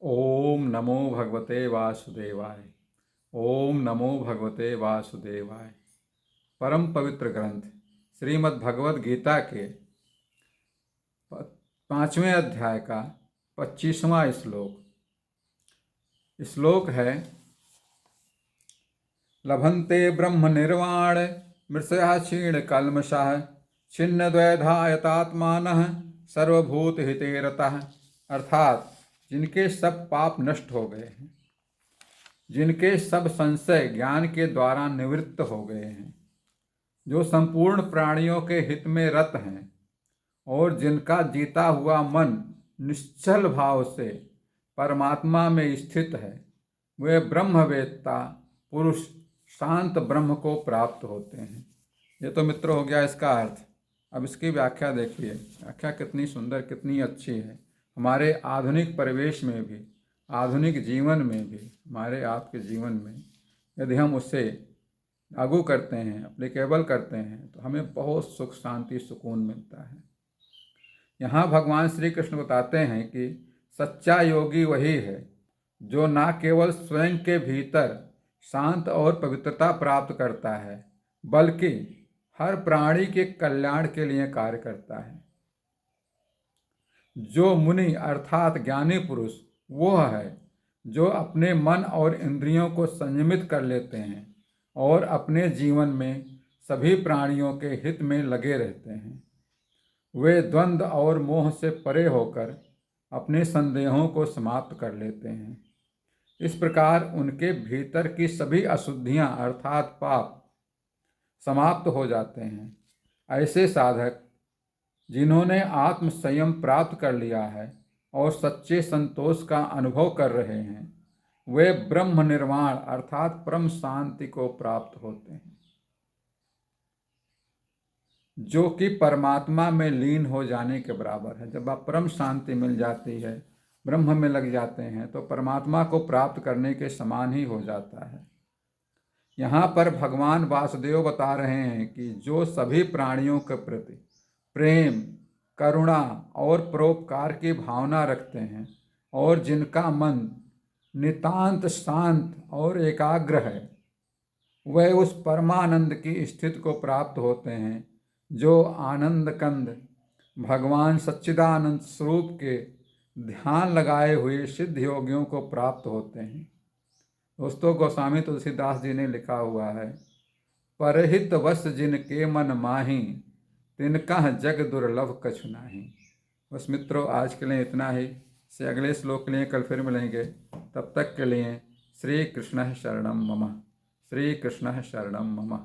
ओम नमो भगवते वासुदेवाय। ओम नमो भगवते वासुदेवाय। परम पवित्र ग्रंथ श्रीमद् भगवद गीता के 5वें अध्याय का 25वां श्लोक है। लभन्ते ब्रह्म निर्वाण मृषया क्षीण कल्मषः छिन्न द्वैधायतात्मानः सर्वभूत हिते रतः। अर्थात जिनके सब पाप नष्ट हो गए हैं, जिनके सब संशय ज्ञान के द्वारा निवृत्त हो गए हैं, जो संपूर्ण प्राणियों के हित में रत हैं और जिनका जीता हुआ मन निश्चल भाव से परमात्मा में स्थित है, वे ब्रह्मवेत्ता पुरुष शांत ब्रह्म को प्राप्त होते हैं। ये तो मित्र हो गया इसका अर्थ। अब इसकी व्याख्या देखिए। व्याख्या कितनी सुंदर, कितनी अच्छी है। हमारे आधुनिक परिवेश में भी, आधुनिक जीवन में भी, हमारे आपके जीवन में यदि हम उसे लागू करते हैं, अप्लीकेबल करते हैं, तो हमें बहुत सुख, शांति, सुकून मिलता है। यहाँ भगवान श्री कृष्ण बताते हैं कि सच्चा योगी वही है जो ना केवल स्वयं के भीतर शांत और पवित्रता प्राप्त करता है, बल्कि हर प्राणी के कल्याण के लिए कार्य करता है। जो मुनि अर्थात ज्ञानी पुरुष वो है जो अपने मन और इंद्रियों को संयमित कर लेते हैं और अपने जीवन में सभी प्राणियों के हित में लगे रहते हैं। वे द्वंद्व और मोह से परे होकर अपने संदेहों को समाप्त कर लेते हैं। इस प्रकार उनके भीतर की सभी अशुद्धियां अर्थात पाप समाप्त हो जाते हैं। ऐसे साधक जिन्होंने आत्म संयम प्राप्त कर लिया है और सच्चे संतोष का अनुभव कर रहे हैं, वे ब्रह्म निर्वाण अर्थात परम शांति को प्राप्त होते हैं, जो कि परमात्मा में लीन हो जाने के बराबर है। जब आप परम शांति मिल जाती है, ब्रह्म में लग जाते हैं, तो परमात्मा को प्राप्त करने के समान ही हो जाता है। यहाँ पर भगवान वासुदेव बता रहे हैं कि जो सभी प्राणियों के प्रति प्रेम, करुणा और परोपकार की भावना रखते हैं और जिनका मन नितांत शांत और एकाग्र है, वह उस परमानंद की स्थिति को प्राप्त होते हैं जो आनंद कंद भगवान सच्चिदानंद स्वरूप के ध्यान लगाए हुए सिद्ध योगियों को प्राप्त होते हैं। दोस्तों, गोस्वामी तुलसीदास जी ने लिखा हुआ है, परहित वश जिनके मन माही तिनका जग दुर्लभ कछु नाही। बस मित्रों, आज के लिए इतना ही। से अगले श्लोक के लिए कल फिर मिलेंगे। तब तक के लिए श्री कृष्ण शरणम मम। श्री कृष्ण शरणम मम।